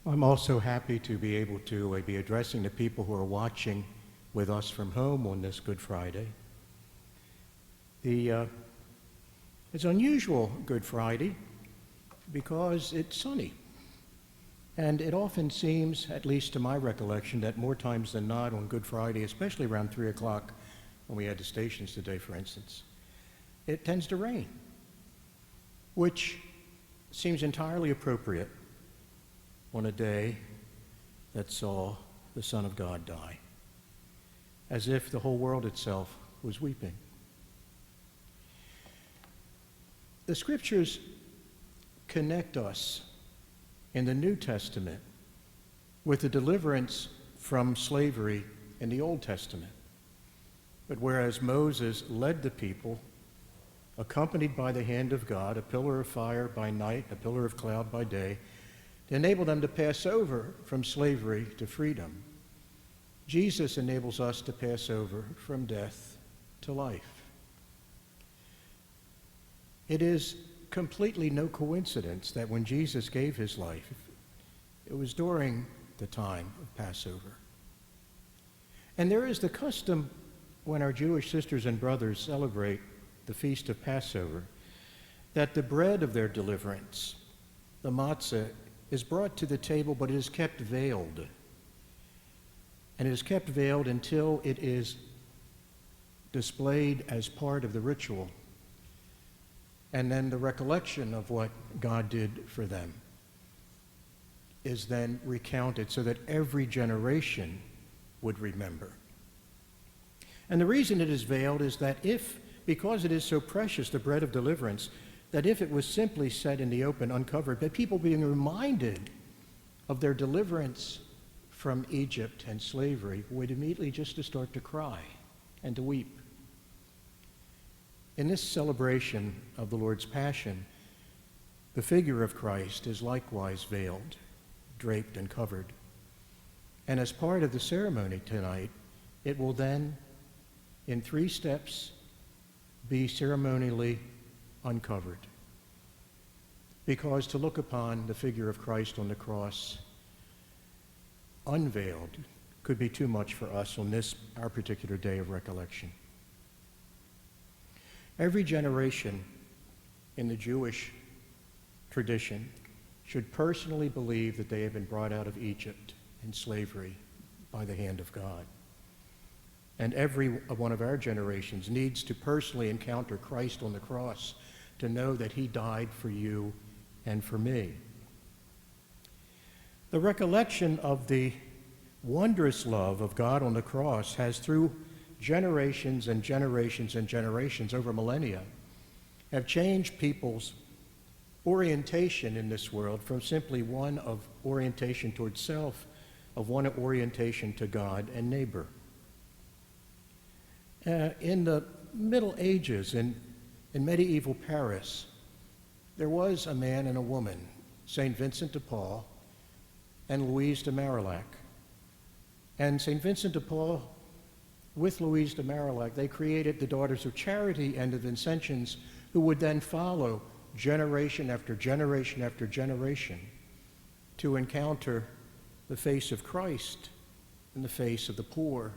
I'm also happy to be able to be addressing the people who are watching with us from home on this Good Friday. It's unusual Good Friday because it's sunny. And it often seems, at least to my recollection, that more times than not on Good Friday, especially around 3 o'clock when we had the stations today, for instance, it tends to rain, which seems entirely appropriate on a day that saw the Son of God die, as if the whole world itself was weeping. The Scriptures connect us in the New Testament with the deliverance from slavery in the Old Testament. But whereas Moses led the people, accompanied by the hand of God, a pillar of fire by night, a pillar of cloud by day, to enable them to pass over from slavery to freedom, Jesus enables us to pass over from death to life. It is completely no coincidence that when Jesus gave his life, it was during the time of Passover. And there is the custom when our Jewish sisters and brothers celebrate the feast of Passover, that the bread of their deliverance, the matzah, is brought to the table, but it is kept veiled. And it is kept veiled until it is displayed as part of the ritual. And then the recollection of what God did for them is then recounted so that every generation would remember. And the reason it is veiled is that because it is so precious, the bread of deliverance, that if it was simply set in the open, uncovered, but people being reminded of their deliverance from Egypt and slavery would immediately just to start to cry and to weep. In this celebration of the Lord's Passion, the figure of Christ is likewise veiled, draped, and covered. And as part of the ceremony tonight, it will then, in 3 steps, be ceremonially uncovered. Because to look upon the figure of Christ on the cross unveiled could be too much for us on this, our particular day of recollection. Every generation in the Jewish tradition should personally believe that they have been brought out of Egypt in slavery by the hand of God. And every one of our generations needs to personally encounter Christ on the cross to know that he died for you and for me. The recollection of the wondrous love of God on the cross has, through generations and generations and generations over millennia, have changed people's orientation in this world from simply one of orientation towards self, of one orientation to God and neighbor. In the Middle Ages, in medieval Paris, there was a man and a woman, St. Vincent de Paul and Louise de Marillac. And St. Vincent de Paul, with Louise de Marillac, they created the Daughters of Charity and the Vincentians, who would then follow generation after generation after generation to encounter the face of Christ in the face of the poor,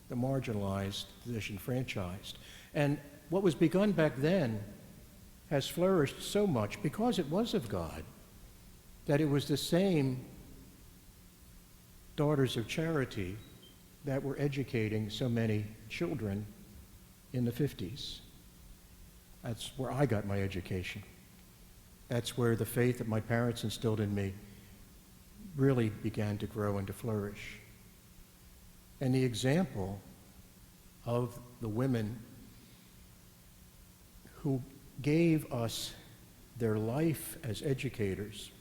the marginalized, the disenfranchised. And what was begun back then has flourished so much because it was of God, that it was the same Daughters of Charity that were educating so many children in the 50s. That's where I got my education. That's where the faith that my parents instilled in me really began to grow and to flourish. And the example of the women who gave us their life as educators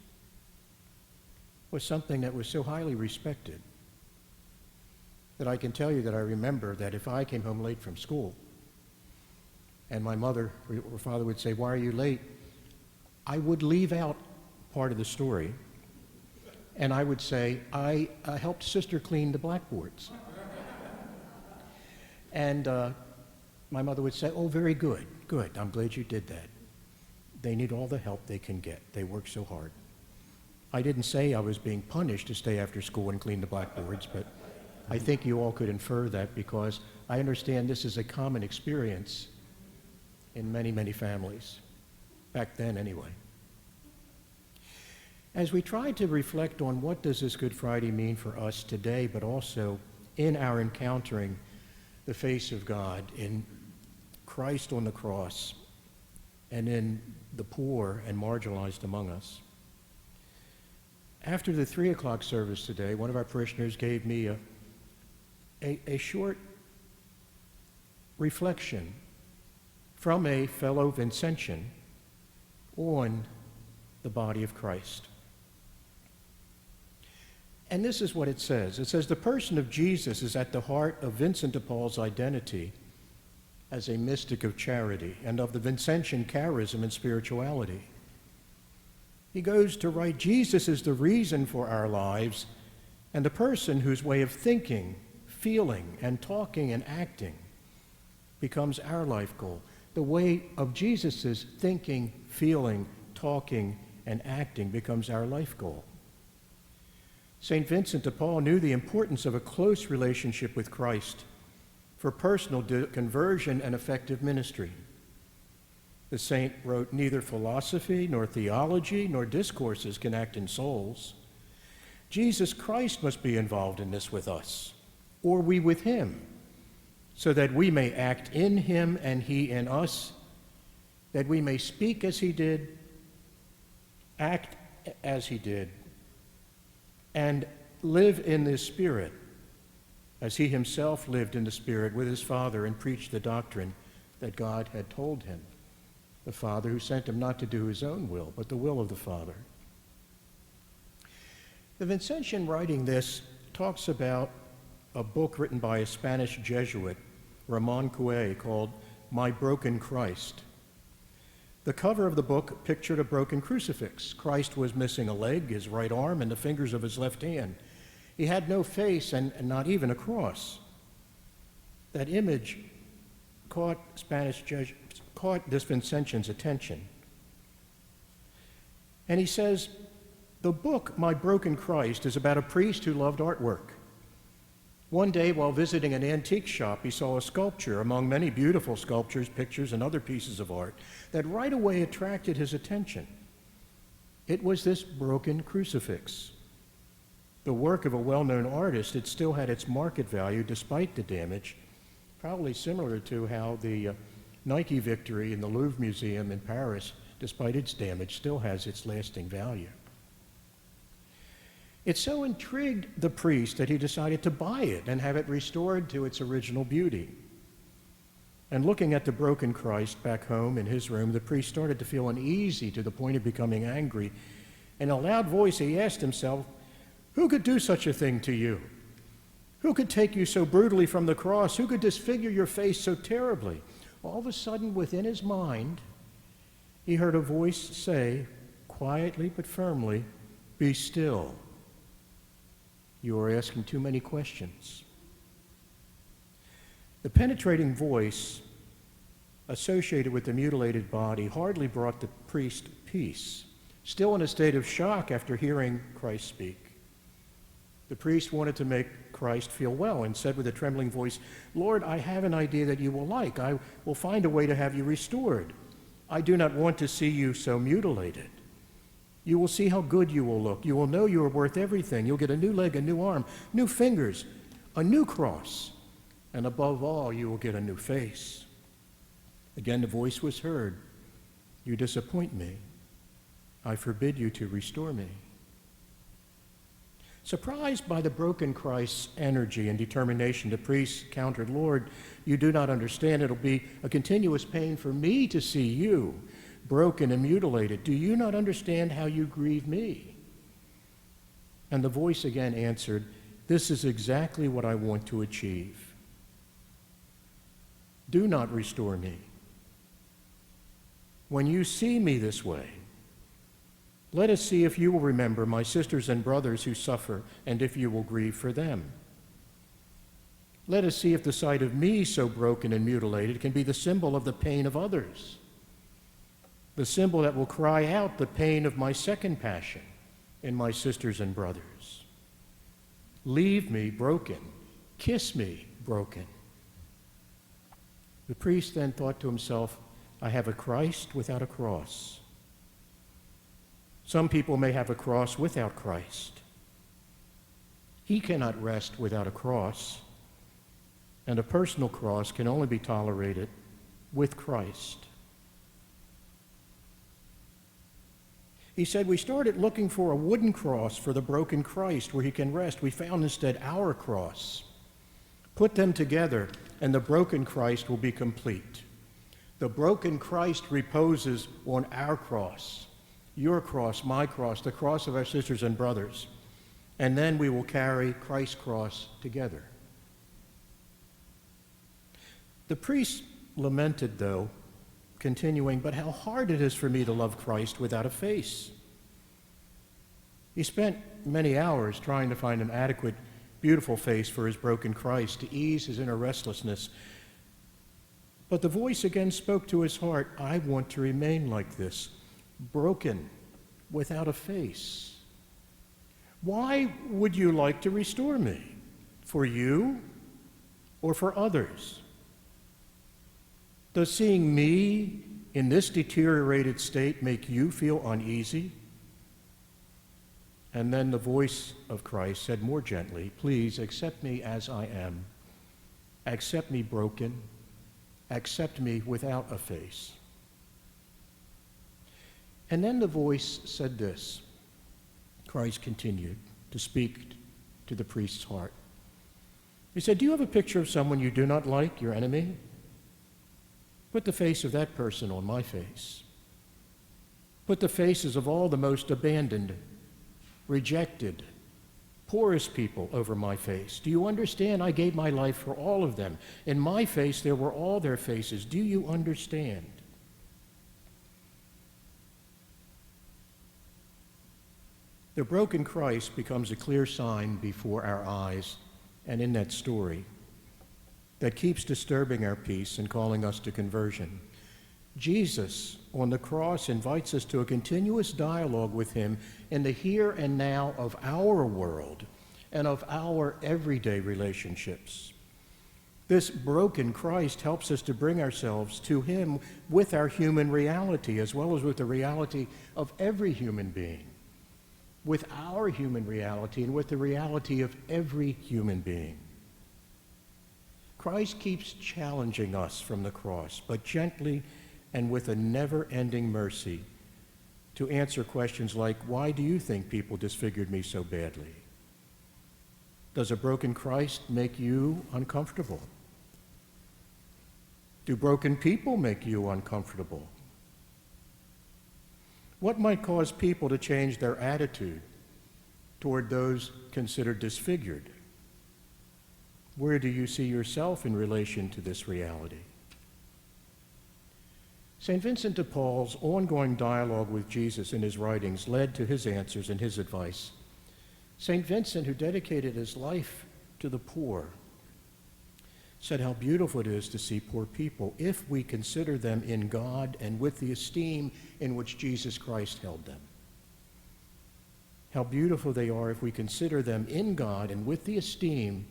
was something that was so highly respected that I can tell you that I remember that if I came home late from school and my mother or father would say, "Why are you late?" I would leave out part of the story and I would say, I helped Sister clean the blackboards. And my mother would say, "Oh, very good, good, I'm glad you did that. They need all the help they can get. They work so hard." I didn't say I was being punished to stay after school and clean the blackboards, but I think you all could infer that because I understand this is a common experience in many, many families, back then anyway. As we try to reflect on what does this Good Friday mean for us today, but also in our encountering the face of God in Christ on the cross and in the poor and marginalized among us. After the 3 o'clock service today, one of our parishioners gave me a short reflection from a fellow Vincentian on the body of Christ. And this is what it says. It says, the person of Jesus is at the heart of Vincent de Paul's identity as a mystic of charity and of the Vincentian charism and spirituality. He goes to write, Jesus is the reason for our lives and the person whose way of thinking, feeling, and talking and acting becomes our life goal. The way of Jesus' thinking, feeling, talking, and acting becomes our life goal. St. Vincent de Paul knew the importance of a close relationship with Christ for personal conversion and effective ministry. The saint wrote, neither philosophy, nor theology, nor discourses can act in souls. Jesus Christ must be involved in this with us, or we with him, so that we may act in him and he in us, that we may speak as he did, act as he did, and live in the Spirit, as he himself lived in the Spirit with his Father and preached the doctrine that God had told him, the Father who sent him not to do his own will, but the will of the Father. The Vincentian writing this talks about a book written by a Spanish Jesuit, Ramon Cué, called My Broken Christ. The cover of the book pictured a broken crucifix. Christ was missing a leg, his right arm, and the fingers of his left hand. He had no face and not even a cross. That image caught this Vincentian's attention. And he says, the book, My Broken Christ, is about a priest who loved artwork. One day, while visiting an antique shop, he saw a sculpture among many beautiful sculptures, pictures, and other pieces of art that right away attracted his attention. It was this broken crucifix. The work of a well-known artist, it still had its market value despite the damage, probably similar to how the Nike victory in the Louvre Museum in Paris, despite its damage, still has its lasting value. It so intrigued the priest that he decided to buy it and have it restored to its original beauty. And looking at the broken Christ back home in his room, the priest started to feel uneasy to the point of becoming angry. In a loud voice, he asked himself, who could do such a thing to you? Who could take you so brutally from the cross? Who could disfigure your face so terribly? All of a sudden, within his mind, he heard a voice say, quietly but firmly, be still. You are asking too many questions. The penetrating voice associated with the mutilated body hardly brought the priest peace. Still in a state of shock after hearing Christ speak, the priest wanted to make Christ feel well and said with a trembling voice, Lord, I have an idea that you will like. I will find a way to have you restored. I do not want to see you so mutilated. You will see how good you will look. You will know you are worth everything. You'll get a new leg, a new arm, new fingers, a new cross, and above all, you will get a new face. Again, the voice was heard. You disappoint me. I forbid you to restore me. Surprised by the broken Christ's energy and determination, the priest countered, Lord, you do not understand. It'll be a continuous pain for me to see you broken and mutilated. Do you not understand how you grieve me? And the voice again answered, this is exactly what I want to achieve. Do not restore me. When you see me this way, let us see if you will remember my sisters and brothers who suffer, and if you will grieve for them. Let us see if the sight of me so broken and mutilated can be the symbol of the pain of others, the symbol that will cry out the pain of my second passion, and my sisters and brothers. Leave me broken. Kiss me broken. The priest then thought to himself, I have a Christ without a cross. Some people may have a cross without Christ. He cannot rest without a cross, and a personal cross can only be tolerated with Christ. He said, we started looking for a wooden cross for the broken Christ where he can rest. We found instead our cross. Put them together, and the broken Christ will be complete. The broken Christ reposes on our cross, your cross, my cross, the cross of our sisters and brothers. And then we will carry Christ's cross together. The priest lamented, though, continuing, but how hard it is for me to love Christ without a face. He spent many hours trying to find an adequate, beautiful face for his broken Christ to ease his inner restlessness. But the voice again spoke to his heart, I want to remain like this, broken, without a face. Why would you like to restore me? For you or for others? Does seeing me in this deteriorated state make you feel uneasy? And then the voice of Christ said more gently, please accept me as I am. Accept me broken. Accept me without a face. And then the voice said this. Christ continued to speak to the priest's heart. He said, do you have a picture of someone you do not like, your enemy? Put the face of that person on my face. Put the faces of all the most abandoned, rejected, poorest people over my face. Do you understand? I gave my life for all of them. In my face, there were all their faces. Do you understand? The broken Christ becomes a clear sign before our eyes and in that story that keeps disturbing our peace and calling us to conversion. Jesus on the cross invites us to a continuous dialogue with him in the here and now of our world and of our everyday relationships. This broken Christ helps us to bring ourselves to him with our human reality as well as with the reality of every human being, with our human reality and with the reality of every human being. Christ keeps challenging us from the cross, but gently and with a never-ending mercy to answer questions like, why do you think people disfigured me so badly? Does a broken Christ make you uncomfortable? Do broken people make you uncomfortable? What might cause people to change their attitude toward those considered disfigured? Where do you see yourself in relation to this reality? St. Vincent de Paul's ongoing dialogue with Jesus in his writings led to his answers and his advice. St. Vincent, who dedicated his life to the poor, said how beautiful it is to see poor people if we consider them in God and with the esteem in which Jesus Christ held them. How beautiful they are if we consider them in God and with the esteem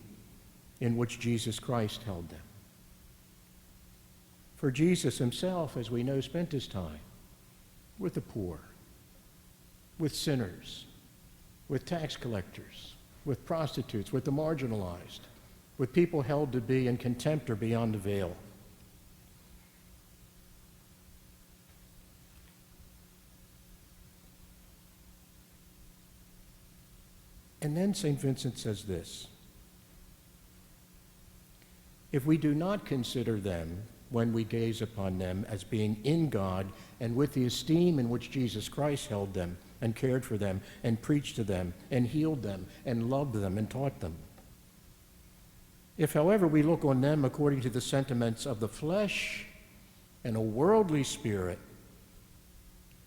in which Jesus Christ held them. For Jesus himself, as we know, spent his time with the poor, with sinners, with tax collectors, with prostitutes, with the marginalized, with people held to be in contempt or beyond the veil. And then St. Vincent says this, if we do not consider them when we gaze upon them as being in God and with the esteem in which Jesus Christ held them and cared for them and preached to them and healed them and loved them and taught them, if, however, we look on them according to the sentiments of the flesh and a worldly spirit,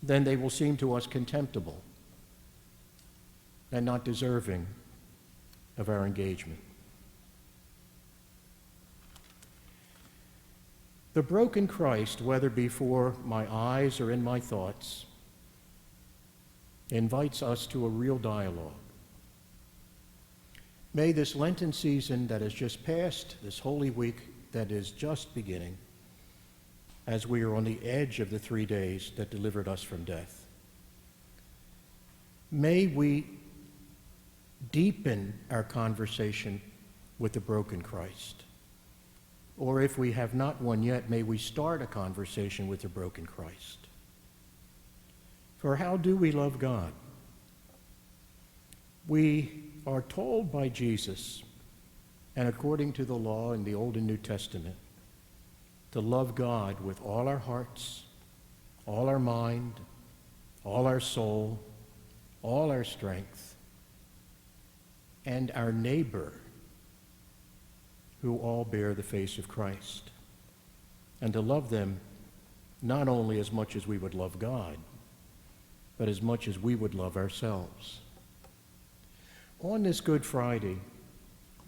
then they will seem to us contemptible and not deserving of our engagement. The broken Christ, whether before my eyes or in my thoughts, invites us to a real dialogue. May this Lenten season that has just passed, this Holy Week that is just beginning, as we are on the edge of the 3 days that delivered us from death, may we deepen our conversation with the broken Christ. Or if we have not one yet, may we start a conversation with the broken Christ. For how do we love God? We are told by Jesus, and according to the law in the Old and New Testament, to love God with all our hearts, all our mind, all our soul, all our strength, and our neighbor, who all bear the face of Christ, and to love them not only as much as we would love God, but as much as we would love ourselves. On this Good Friday,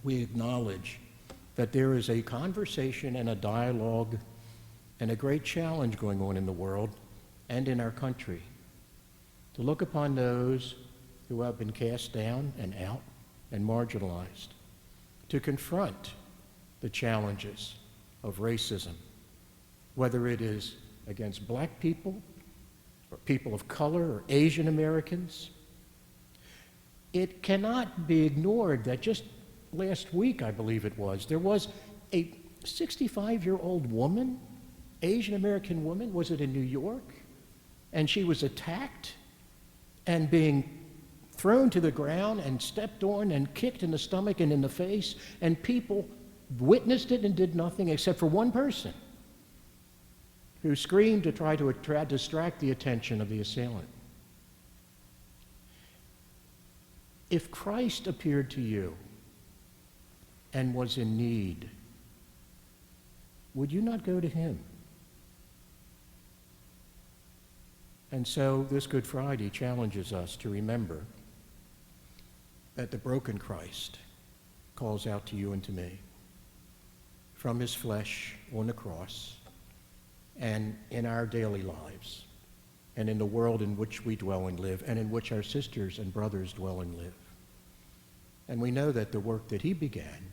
we acknowledge that there is a conversation and a dialogue and a great challenge going on in the world and in our country to look upon those who have been cast down and out and marginalized, to confront the challenges of racism, whether it is against black people or people of color or Asian Americans. It cannot be ignored that just last week, I believe it was, there was a 65-year-old woman, Asian American woman, was it in New York? And she was attacked and being thrown to the ground and stepped on and kicked in the stomach and in the face, and people witnessed it and did nothing except for one person who screamed to try to distract the attention of the assailant. If Christ appeared to you and was in need, would you not go to him? And so this Good Friday challenges us to remember that the broken Christ calls out to you and to me from his flesh on the cross and in our daily lives and in the world in which we dwell and live and in which our sisters and brothers dwell and live. And we know that the work that he began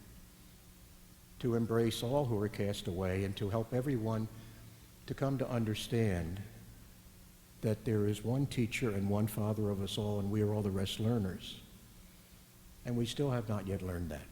to embrace all who are cast away and to help everyone to come to understand that there is one teacher and one Father of us all, and we are all the rest learners. And we still have not yet learned that.